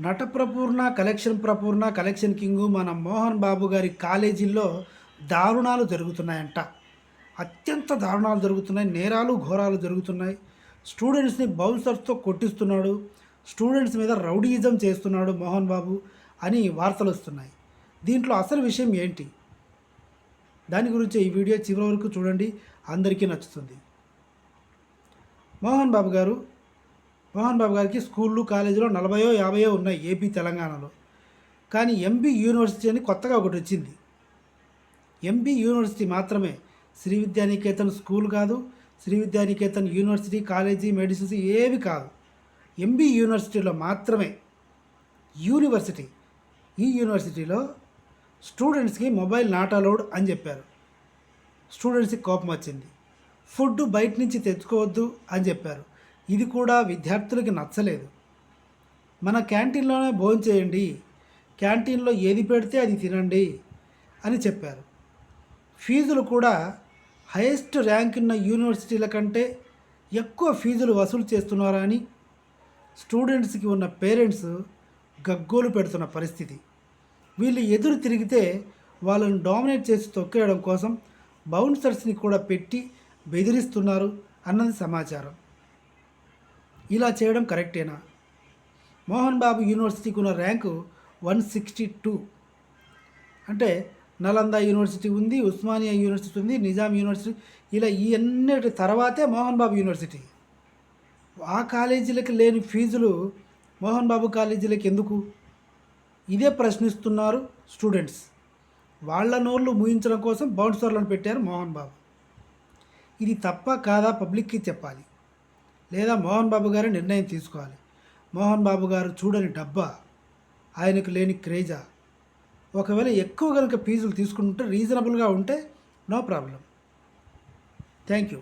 నటప్రపూర్ణ, collection king మన మోహన్ బాబు గారి కాలేజీల్లో దారుణాలు జరుగుతున్నాయంట. అత్యంత దారుణాలు జరుగుతున్నాయి. నేరాలు, ఘోరాలు జరుగుతున్నాయి. స్టూడెంట్స్‌ని బౌన్సర్స్‌తో కొట్టిస్తున్నాడు. స్టూడెంట్స్ మీద రౌడీయిజం చేస్తున్నాడు మోహన్ బాబు అని వార్తలొస్తున్నాయి. దీంట్లో అసలు విషయం ఏంటి? దాని గురించే ఈ వీడియో చివరి వరకు చూడండి. అందరికీ నచ్చుతుంది. మోహన్ బాబు గారికి స్కూళ్ళు, కాలేజీలో 40 50 ఉన్నాయి ఏపీ, తెలంగాణలో. కానీ ఎంబీ యూనివర్సిటీ అని కొత్తగా ఒకటి వచ్చింది. ఎంబీ యూనివర్సిటీ మాత్రమే. శ్రీ విద్యానికేతన్ స్కూల్ కాదు, Shri Vidyanikethan university, college, medicines ఏవి కాదు. ఎంబీ యూనివర్సిటీలో మాత్రమే యూనివర్సిటీ. ఈ యూనివర్సిటీలో స్టూడెంట్స్కి మొబైల్ నాట్ అలౌడ్ అని చెప్పారు. స్టూడెంట్స్కి కోపం వచ్చింది. ఫుడ్ బయట నుంచి తెచ్చుకోవద్దు అని చెప్పారు. ఇది కూడా విద్యార్థులకి నచ్చలేదు. మన క్యాంటీన్లోనే భోజనం చేయండి, క్యాంటీన్లో ఏది పెడితే అది తినండి అని చెప్పారు. ఫీజులు కూడా హైయెస్ట్ ర్యాంక్ ఉన్న యూనివర్సిటీల కంటే ఎక్కువ ఫీజులు వసూలు చేస్తున్నారా అని స్టూడెంట్స్కి ఉన్న పేరెంట్స్ గగ్గోలు పెడుతున్న పరిస్థితి. వీళ్ళు ఎదురు తిరిగితే వాళ్ళని డామినేట్ చేసి తొక్కేయడం కోసం బౌన్సర్స్ని కూడా పెట్టి బెదిరిస్తున్నారు అన్నది సమాచారం. ఇలా చేయడం కరెక్టేనా? మోహన్ బాబు యూనివర్సిటీకి ఉన్న ర్యాంకు 162. అంటే నలంద యూనివర్సిటీ ఉంది, ఉస్మానియా యూనివర్సిటీ ఉంది, నిజాం యూనివర్సిటీ, ఇలా ఈ అన్నిటి తర్వాతే మోహన్ బాబు యూనివర్సిటీ. ఆ కాలేజీలకు లేని ఫీజులు మోహన్ బాబు కాలేజీలకు ఎందుకు? ఇదే ప్రశ్నిస్తున్నారు స్టూడెంట్స్. వాళ్ళ నోళ్ళు మూయించడం కోసం బౌన్సర్లను పెట్టారు మోహన్ బాబు. ఇది తప్ప కాదా పబ్లిక్కి చెప్పాలి, లేదా మోహన్ బాబు గారు నిర్ణయం తీసుకోవాలి. మోహన్ బాబు గారు చూడని డబ్బా, ఆయనకు లేని క్రేజా? ఒకవేళ ఎక్కువ కనుక ఫీజులు తీసుకుంటే రీజనబుల్గా ఉంటే నో ప్రాబ్లం. Thank you.